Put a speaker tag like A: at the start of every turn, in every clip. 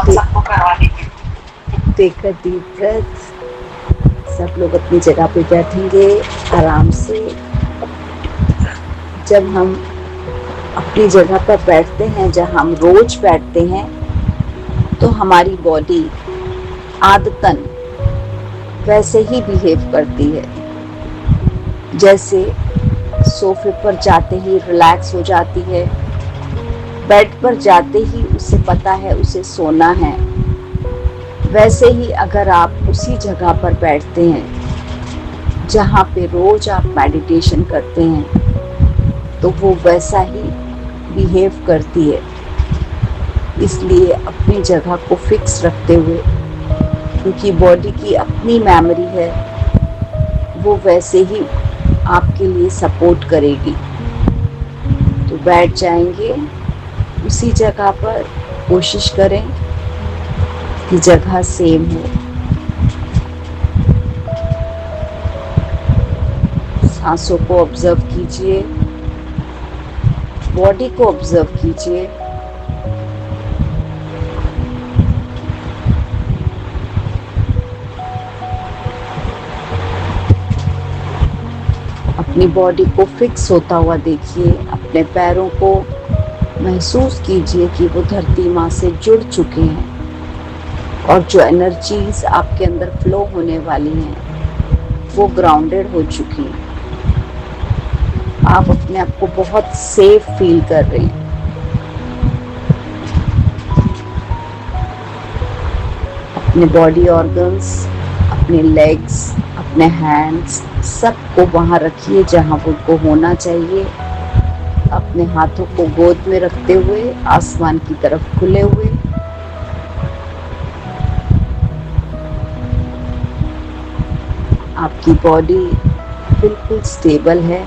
A: सबको करवा देंगे।
B: Take a deep breath. सब लोग अपनी जगह पे बैठेंगे आराम से। जब हम अपनी जगह पर बैठते हैं, जहाँ हम रोज बैठते हैं, तो हमारी बॉडी आदतन वैसे ही बिहेव करती है। जैसे सोफे पर जाते ही रिलैक्स हो जाती है, बेड पर जाते ही उसे पता है उसे सोना है, वैसे ही अगर आप उसी जगह पर बैठते हैं जहाँ पे रोज आप मेडिटेशन करते हैं, तो वो वैसा ही बिहेव करती है। इसलिए अपनी जगह को फिक्स रखते हुए, क्योंकि बॉडी की अपनी मेमोरी है, वो वैसे ही आपके लिए सपोर्ट करेगी। तो बैठ जाएंगे उसी जगह पर। कोशिश करें कि जगह सेम हो। सांसों को ऑब्जर्व कीजिए, बॉडी को ऑब्जर्व कीजिए। अपनी बॉडी को फिक्स होता हुआ देखिए। अपने पैरों को महसूस कीजिए कि वो धरती माँ से जुड़ चुके हैं, और जो एनर्जीज आपके अंदर फ्लो होने वाली हैं वो ग्राउंडेड हो चुकी हैं। आप अपने आप को बहुत सेफ फील कर रहे हैं। अपने बॉडी ऑर्गन्स, अपने लेग्स, अपने हैंड्स, सबको वहाँ रखिए जहाँ उनको होना चाहिए। अपने हाथों को गोद में रखते हुए आसमान की तरफ खुले हुए। आपकी बॉडी बिल्कुल स्टेबल है।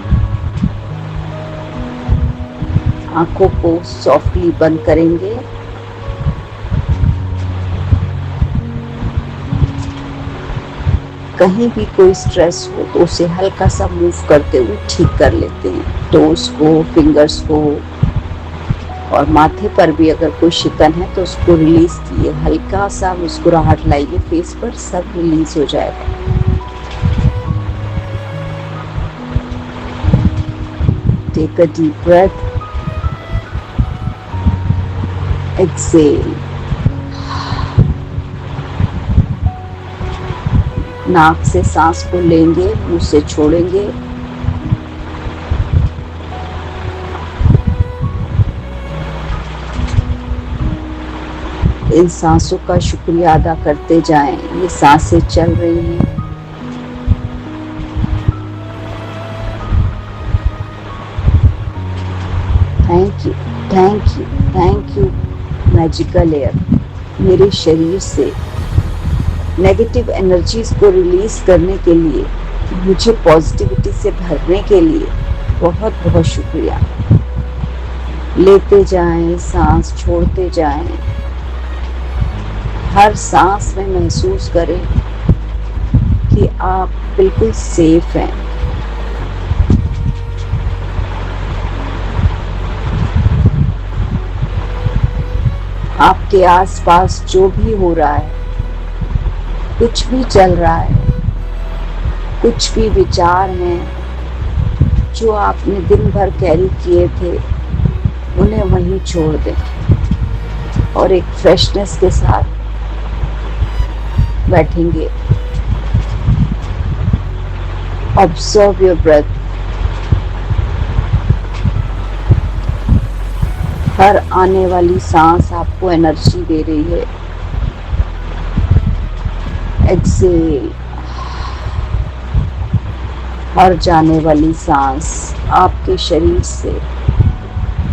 B: आंखों को सॉफ्टली बंद करेंगे। कहीं भी कोई स्ट्रेस हो तो उसे हल्का सा मूव करते हुए ठीक कर लेते हैं। टोस को, फिंगर्स को, और माथे पर भी अगर कोई शिकन है तो उसको रिलीज किए। हल्का सा मुस्कुराहट लाइए फेस पर, सब रिलीज हो जाएगा। Take a deep breath, exhale. नाक से सांस को लेंगे, मुंह से छोड़ेंगे। इन सांसों का शुक्रिया अदा करते जाएं। ये सांसें चल रही हैं। Thank you, thank you, thank you magical air. मेरे शरीर से नेगेटिव एनर्जीज को रिलीज करने के लिए, मुझे पॉजिटिविटी से भरने के लिए बहुत बहुत शुक्रिया। लेते जाएं, सांस छोड़ते जाएं। हर सांस में महसूस करें कि आप बिल्कुल सेफ हैं। आपके आसपास जो भी हो रहा है, कुछ भी चल रहा है, कुछ भी विचार हैं जो आपने दिन भर कैरी किए थे, उन्हें वहीं छोड़ दें और एक फ्रेशनेस के साथ बैठेंगे। Observe your breath. हर आने वाली सांस आपको एनर्जी दे रही है। एक्सेल। हर जाने वाली सांस आपके शरीर से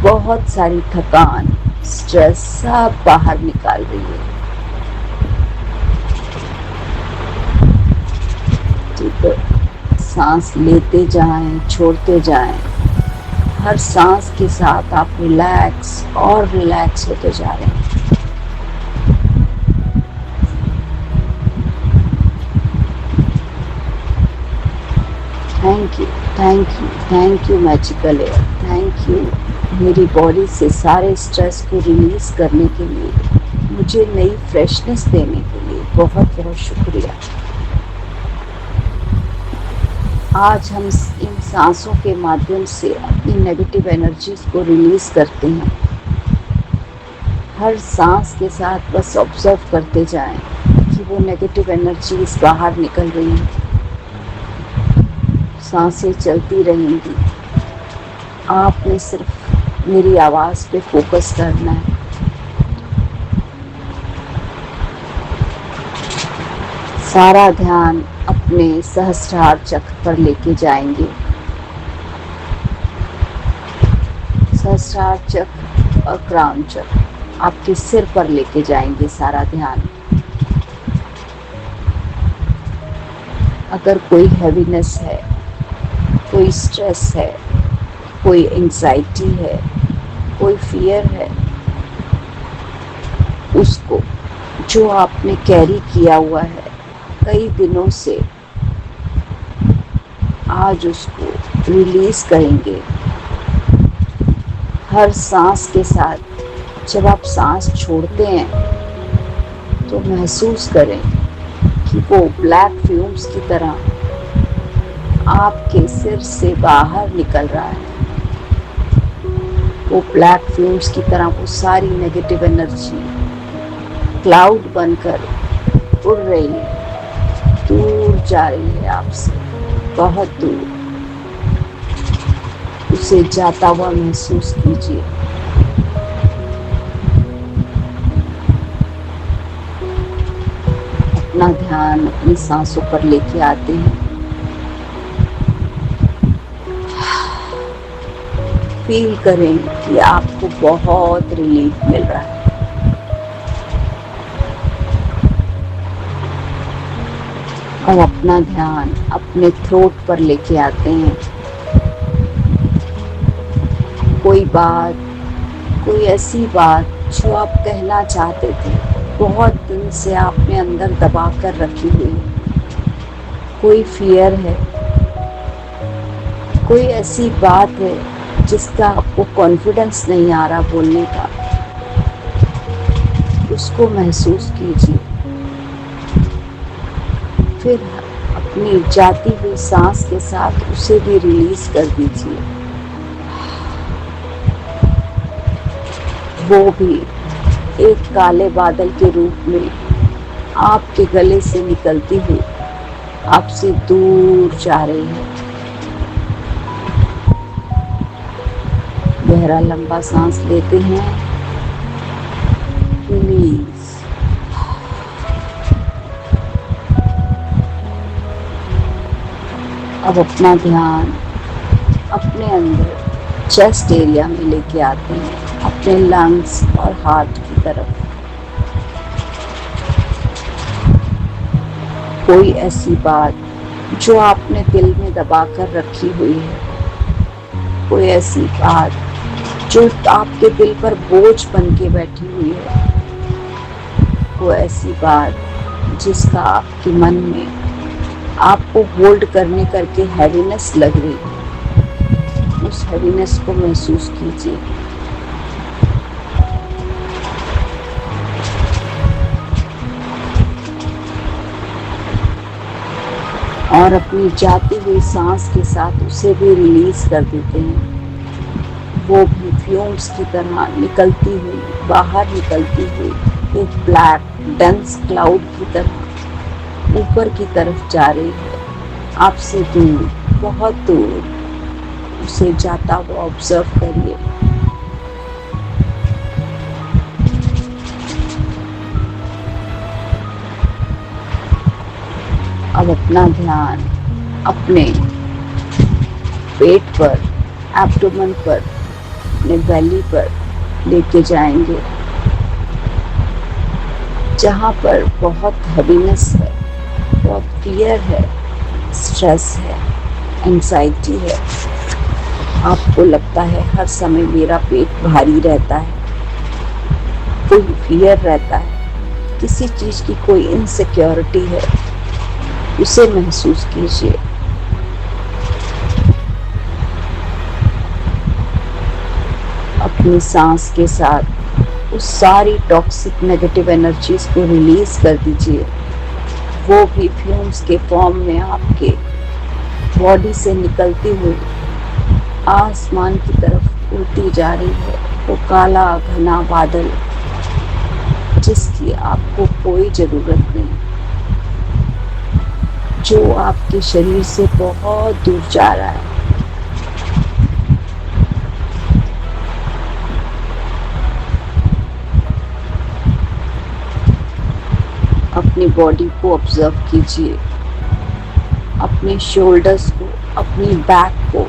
B: बहुत सारी थकान, स्ट्रेस सब बाहर निकाल रही है। ठीक है, सांस लेते जाएं, छोड़ते जाएं। हर सांस के साथ आप रिलैक्स और रिलैक्स होते जा रहे हैं। Thank you, thank you, thank you magical air. Thank you मेरी बॉडी से सारे स्ट्रेस को रिलीज करने के लिए, मुझे नई फ्रेशनेस देने के लिए बहुत बहुत शुक्रिया। आज हम इन सांसों के माध्यम से अपनी नेगेटिव एनर्जीज को रिलीज करते हैं। हर सांस के साथ बस ऑब्जर्व करते जाएं कि वो नेगेटिव एनर्जीज बाहर निकल रही हैं। सांसें चलती रहेंगी, आपने सिर्फ मेरी आवाज़ पे फोकस करना है। सारा ध्यान अपने सहस्त्रार चक्र पर लेके जाएंगे। सहस्त्रार चक्र और क्राउन चक्र आपके सिर पर लेके जाएंगे सारा ध्यान। अगर कोई हैवीनेस है, कोई स्ट्रेस है, कोई एंजाइटी है, कोई फियर है, उसको जो आपने कैरी किया हुआ है कई दिनों से, आज उसको रिलीज करेंगे। हर सांस के साथ जब आप सांस छोड़ते हैं तो महसूस करें कि वो ब्लैक फ्यूम्स की तरह आपके सिर से बाहर निकल रहा है। वो ब्लैक फ्यूम्स की तरह वो सारी नेगेटिव एनर्जी क्लाउड बनकर उड़ रही है, दूर जा रही है आपसे, बहुत दूर। उसे जाता हुआ महसूस कीजिए। अपना ध्यान अपनी सांसों पर लेके आते हैं। फील करें कि आपको बहुत रिलीफ मिल रहा है। अब अपना ध्यान अपने थ्रोट पर लेके आते हैं। कोई बात, कोई ऐसी बात जो आप कहना चाहते थे, बहुत दिन से आपने अंदर दबा कर रखी हुई है। कोई फियर है, कोई ऐसी बात है जिसका आपको कॉन्फिडेंस नहीं आ रहा बोलने का, उसको महसूस कीजिए। फिर अपनी जाती हुई सांस के साथ उसे भी रिलीज कर दीजिए। वो भी एक काले बादल के रूप में आपके गले से निकलती हुई आपसे दूर जा रही है। गहरा लंबा सांस लेते हैं, रिलीज। अब अपना ध्यान अपने अंदर चेस्ट एरिया में लेके आते हैं, अपने लंग्स और हार्ट की तरफ। कोई ऐसी बात जो आपने दिल में दबा कर रखी हुई है, कोई ऐसी बात जो आपके दिल पर बोझ बन के बैठी हुई है, कोई ऐसी बात जिसका आपके मन में आपको होल्ड करने करके हैवीनेस लग रही है, उस हैवीनेस को महसूस कीजिए। और अपनी जाती हुई सांस के साथ उसे भी रिलीज कर देते हैं। वो भी फ्यूम्स की तरह निकलती हुई, बाहर निकलती हुई एक ब्लैक डेंस क्लाउड की तरह ऊपर की तरफ जा रही है, आपसे दूर, बहुत दूर। उसे जाता हुआ ऑब्जर्व करिए। अब अपना ध्यान अपने पेट पर, एब्डोमेन पर, अपने बेली पर लेके जाएंगे, जहाँ पर बहुत हैवीनेस है, बहुत फियर है, स्ट्रेस है, एंजाइटी है। आपको लगता है हर समय मेरा पेट भारी रहता है, कोई फियर रहता है, किसी चीज़ की कोई इनसिक्योरिटी है, उसे महसूस कीजिए। अपनी सांस के साथ उस सारी टॉक्सिक नेगेटिव एनर्जीज को रिलीज कर दीजिए। वो भी फ्यूम्स के फॉर्म में आपके बॉडी से निकलती हुई आसमान की तरफ उड़ती जा रही है। वो काला घना बादल जिसकी आपको कोई जरूरत नहीं, जो आपके शरीर से बहुत दूर जा रहा है। अपनी बॉडी को ऑब्जर्व कीजिए, अपने शोल्डर्स को, अपनी बैक को।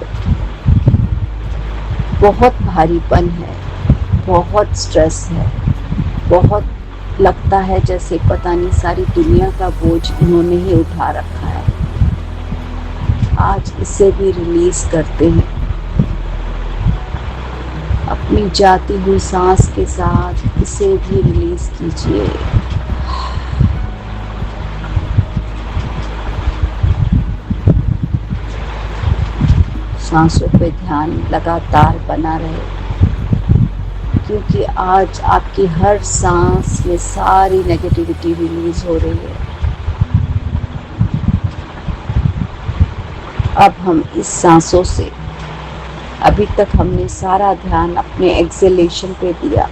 B: बहुत भारीपन है, बहुत स्ट्रेस है, बहुत लगता है जैसे पता नहीं सारी दुनिया का बोझ इन्होंने ही उठा रखा है। आज इसे भी रिलीज करते हैं। अपनी जाती हुई सांस के साथ इसे भी रिलीज कीजिए। सांसों पे ध्यान लगातार बना रहे, क्योंकि आज आपकी हर सांस में सारी नेगेटिविटी रिलीज हो रही है। अब हम इस सांसों से, अभी तक हमने सारा ध्यान अपने एक्सहेलेशन पे दिया,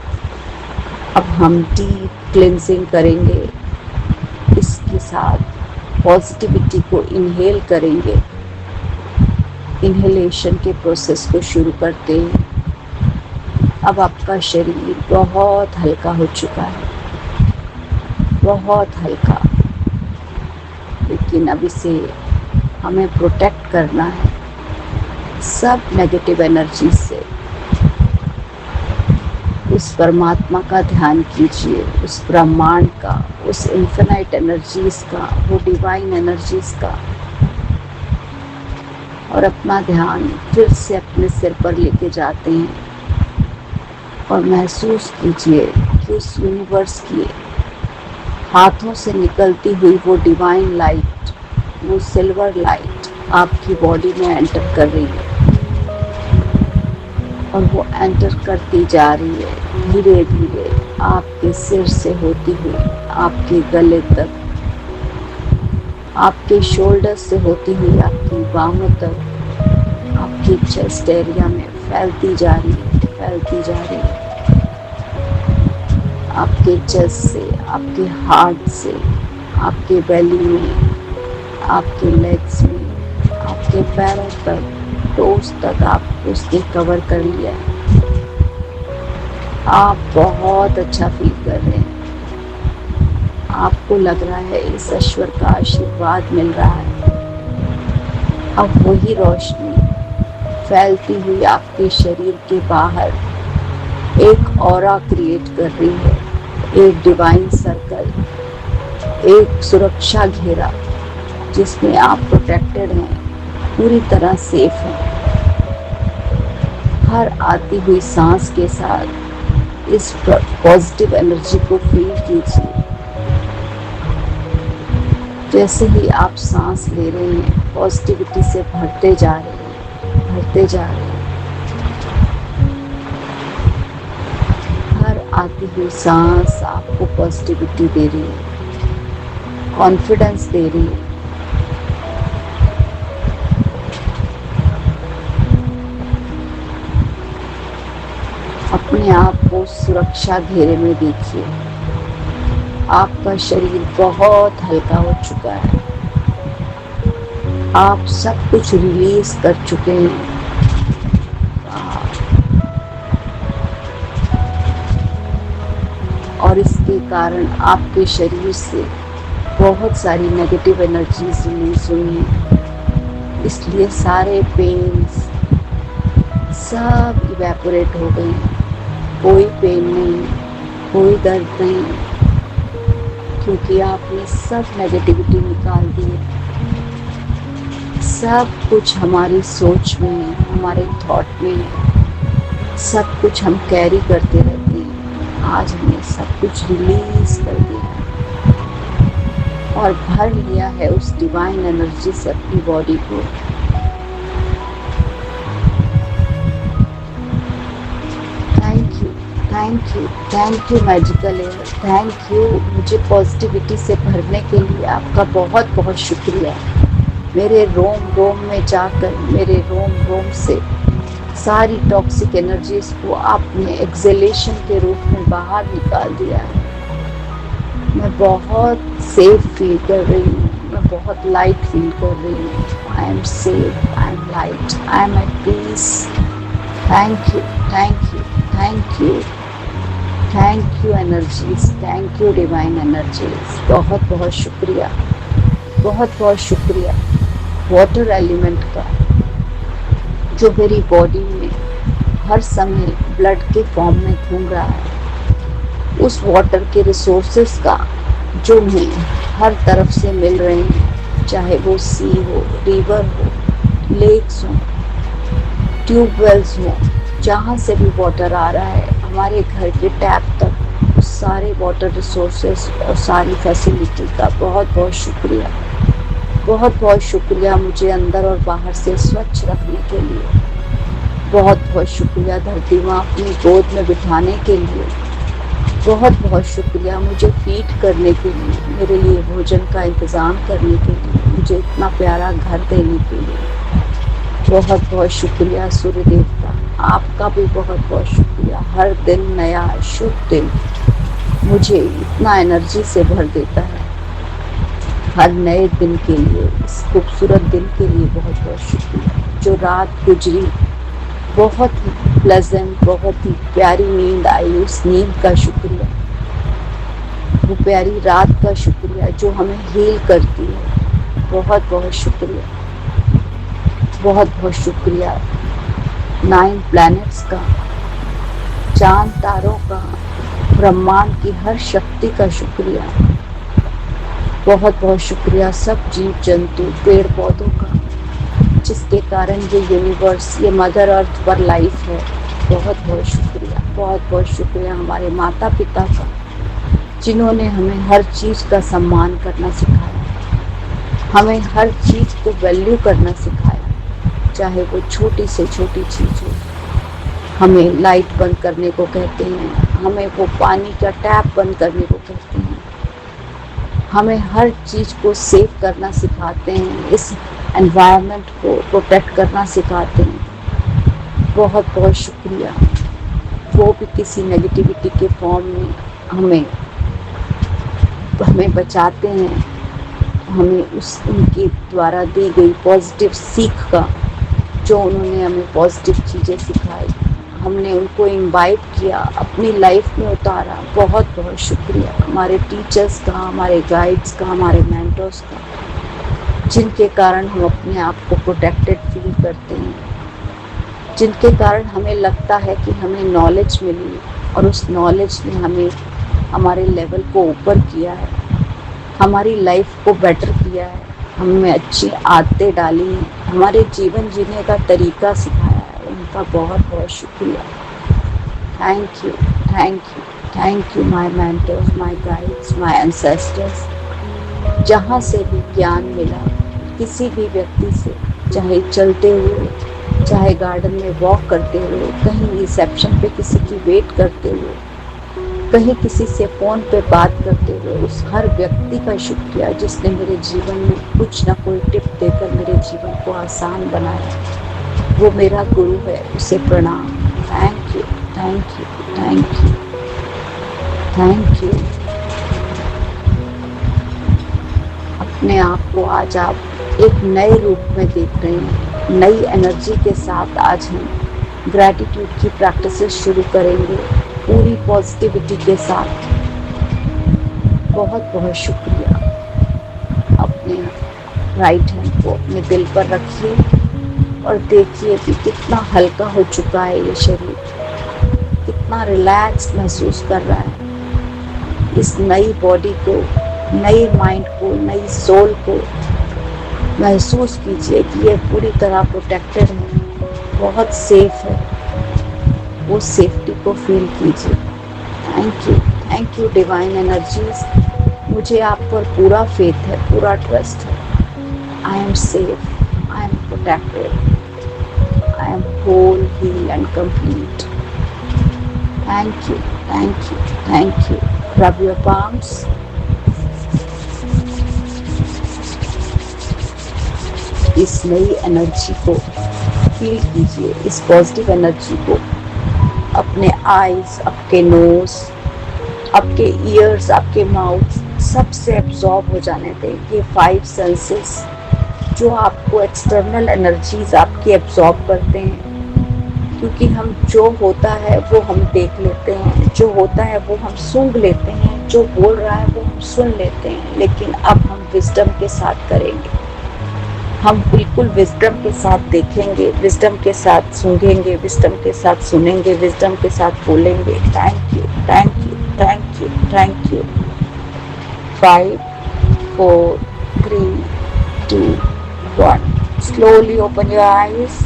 B: अब हम डीप क्लिंजिंग करेंगे। इसके साथ पॉजिटिविटी को इनहेल करेंगे। इनहेलेशन के प्रोसेस को शुरू करते हैं। अब आपका शरीर बहुत हल्का हो चुका है, बहुत हल्का, लेकिन अब इसे हमें प्रोटेक्ट करना है सब नेगेटिव एनर्जी से। उस परमात्मा का ध्यान कीजिए, उस ब्रह्मांड का, उस इन्फिनाइट एनर्जीज का, वो डिवाइन एनर्जीज का, और अपना ध्यान फिर से अपने सिर पर लेके जाते हैं और महसूस कीजिए कि उस यूनिवर्स की हाथों से निकलती हुई वो डिवाइन लाइट, वो सिल्वर लाइट आपकी बॉडी में एंटर कर रही है, और वो एंटर करती जा रही है धीरे धीरे आपके सिर से होती हुई आपके गले तक, आपके शोल्डर से होती हुई आपकी बाहों तक, आपकी चेस्ट एरिया में फैलती जा रही है, फैलती जा रही है। आपके चेस्ट से, आपके हार्ट से, आपके बेली में, आपके लेग्स में, आपके पैरों तक, टोस तक आप उसने कवर कर लिया है। आप बहुत अच्छा फील कर रहे हैं। आपको लग रहा है इस ईश्वर का आशीर्वाद मिल रहा है। अब वही रोशनी फैलती हुई आपके शरीर के बाहर एक ऑरा क्रिएट कर रही है, एक डिवाइन सर्कल, एक सुरक्षा घेरा जिसमें आप प्रोटेक्टेड हैं, पूरी तरह सेफ हैं। हर आती हुई सांस के साथ इस पॉजिटिव एनर्जी को फील कीजिए। जैसे ही आप सांस ले रहे हैं, पॉजिटिविटी से भरते जा रहे हैं, भरते जा रहे हैं। हर आती हुई सांस आपको पॉजिटिविटी दे रही है, कॉन्फिडेंस दे रही है। अपने आप को सुरक्षा घेरे में देखिए। आपका शरीर बहुत हल्का हो चुका है। आप सब कुछ रिलीज कर चुके हैं। और इसके कारण आपके शरीर से बहुत सारी नेगेटिव एनर्जीज रिलीज हुई हैं। इसलिए सारे पेन्स सब इवेपोरेट हो गए हैं। कोई पेन नहीं, कोई दर्द नहीं, क्योंकि आपने सब नेगेटिविटी निकाल दी है। सब कुछ हमारी सोच में है, हमारे थॉट में है। सब कुछ हम कैरी करते रहते हैं। आज हमने सब कुछ रिलीज कर दिया और भर लिया है उस डिवाइन एनर्जी से अपनी बॉडी को। Thank you magical air, thank you मुझे पॉजिटिविटी से भरने के लिए आपका बहुत बहुत शुक्रिया। मेरे रोम रोम में जाकर मेरे रोम रोम से सारी टॉक्सिक एनर्जीज को आपने एक्सेलेशन के रूप में बाहर निकाल दिया है। मैं बहुत सेफ फील कर रही हूँ, मैं बहुत लाइट फील कर रही हूँ। I am safe, I am light, I am at peace. Thank you, thank you, thank you, thank you energies, thank you divine energies. बहुत बहुत शुक्रिया, बहुत बहुत शुक्रिया वाटर एलिमेंट का, जो मेरी बॉडी में हर समय ब्लड के फॉर्म में घूम रहा है। उस वाटर के रिसोर्सेस का जो हमें हर तरफ से मिल रहे हैं, चाहे वो सी हो, रिवर हो, लेक्स हो, ट्यूबवेल्स हो, जहाँ से भी वाटर आ रहा है हमारे घर के टैप तक, उस सारे वाटर रिसोर्सेस और सारी फैसिलिटी का बहुत बहुत शुक्रिया। बहुत बहुत शुक्रिया मुझे अंदर और बाहर से स्वच्छ रखने के लिए। बहुत बहुत शुक्रिया धरती माँ अपनी गोद में बिठाने के लिए। बहुत बहुत शुक्रिया मुझे फीड करने के लिए, मेरे लिए भोजन का इंतज़ाम करने के लिए, मुझे इतना प्यारा घर देने के लिए। बहुत बहुत शुक्रिया सूर्य देवता, आपका भी बहुत बहुत शुक्रिया। हर दिन नया शुभ दिन मुझे इतना एनर्जी से भर देता है। हर नए दिन के लिए, इस खूबसूरत दिन के लिए बहुत बहुत शुक्रिया। जो रात गुजरी बहुत ही प्लेजेंट, बहुत ही प्यारी नींद आई, उस नींद का शुक्रिया। वो प्यारी रात का शुक्रिया जो हमें हील करती है। बहुत बहुत शुक्रिया, बहुत बहुत शुक्रिया 9 प्लैनेट्स का, चांद तारों का, ब्रह्मांड की हर शक्ति का शुक्रिया। बहुत बहुत शुक्रिया सब जीव जंतु, पेड़ पौधों का, जिसके कारण ये यूनिवर्स, ये मदर अर्थ पर लाइफ है। बहुत बहुत शुक्रिया, बहुत बहुत शुक्रिया हमारे माता पिता का, जिन्होंने हमें हर चीज़ का सम्मान करना सिखाया, हमें हर चीज़ को वैल्यू करना सिखाया, चाहे वो छोटी से छोटी चीज़ हो। हमें लाइट बंद करने को कहते हैं, हमें वो पानी का टैप बंद करने को कहते हैं, हमें हर चीज़ को सेव करना सिखाते हैं, इस एनवायरनमेंट को प्रोटेक्ट करना सिखाते हैं। बहुत बहुत शुक्रिया। वो भी किसी नेगेटिविटी के फॉर्म में हमें बचाते हैं, हमें उनके द्वारा दी गई पॉजिटिव सीख का, जो उन्होंने हमें पॉजिटिव चीज़ें सिखाई, हमने उनको इम्बाइब किया, अपनी लाइफ में उतारा। बहुत बहुत शुक्रिया हमारे टीचर्स का, हमारे गाइड्स का, हमारे मेंटर्स का, जिनके कारण हम अपने आप को प्रोटेक्टेड फील करते हैं, जिनके कारण हमें लगता है कि हमें नॉलेज मिली और उस नॉलेज ने हमें हमारे लेवल को ऊपर किया है, हमारी लाइफ को बेटर किया है, हमें अच्छी आदतें डाली हैं, हमारे जीवन जीने का तरीका सिखाया है। उनका बहुत बहुत शुक्रिया। Thank you, thank you, thank you my mentors, my guides, my ancestors. जहाँ से भी ज्ञान मिला किसी भी व्यक्ति से, चाहे चलते हुए, चाहे गार्डन में वॉक करते हुए, कहीं रिसेप्शन पे किसी की वेट करते हुए, कहीं किसी से फ़ोन पे बात करते हुए, उस हर व्यक्ति का शुक्रिया जिसने मेरे जीवन में कुछ ना कोई टिप देकर मेरे जीवन को आसान बनाया। वो मेरा गुरु है, उसे प्रणाम। Thank you, thank you, thank you, thank you. अपने आप को आज आप एक नए रूप में देख रहे हैं, नई एनर्जी के साथ। आज हम ग्रैटिट्यूड की प्रैक्टिसेस शुरू करेंगे पूरी पॉजिटिविटी के साथ। बहुत बहुत शुक्रिया। अपने राइट हैंड को अपने दिल पर रखिए और देखिए कि कितना हल्का हो चुका है ये शरीर, कितना रिलैक्स महसूस कर रहा है। इस नई बॉडी को, नई माइंड को, नई सोल को महसूस कीजिए कि ये पूरी तरह प्रोटेक्टेड है, बहुत सेफ है। वो सेफ्टी को फील कीजिए। Thank you divine energies. मुझे आप पर पूरा फेथ है, पूरा ट्रस्ट है। I am safe, I am protected, I am whole, heal and complete. Thank you, thank you, thank you. Rub your palms. इस नई एनर्जी को फील कीजिए, इस पॉजिटिव एनर्जी को अपने आईज, आपके नोज, आपके ईयर्स, आपके माउथ सबसे एब्जॉर्ब हो जाने दें। ये 5 सेंसेस जो आपको एक्सटर्नल एनर्जीज आपकी एब्जॉर्ब करते हैं, क्योंकि हम जो होता है वो हम देख लेते हैं, जो होता है वो हम सूंघ लेते हैं, जो बोल रहा है वो हम सुन लेते हैं, लेकिन अब हम विजडम के साथ करेंगे। हम बिल्कुल विजडम के साथ देखेंगे, विजडम के साथ सूंघेंगे, विजडम के साथ सुनेंगे, विजडम के साथ बोलेंगे। Thank you, thank you, thank you, thank you. 5, 4, 3, 2, 1. Slowly open your eyes.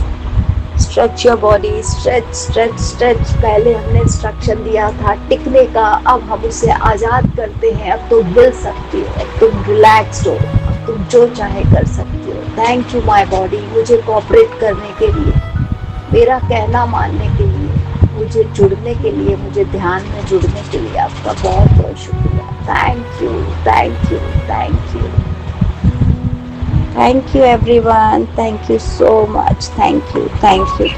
B: Stretch your body. Stretch, stretch, stretch. पहले हमने इंस्ट्रक्शन दिया था टिकने का, अब हम उसे आज़ाद करते हैं। अब तुम हिल सकती हो, अब तुम रिलैक्स्ड हो, अब तुम जो चाहे कर सकती हो। थैंक यू माय बॉडी, मुझे कोऑपरेट करने के लिए, मेरा कहना मानने के लिए, मुझे जुड़ने के लिए, मुझे ध्यान में जुड़ने के लिए आपका बहुत बहुत शुक्रिया। Thank you, thank you, thank you. Thank you everyone. Thank you so much. Thank you. Thank you.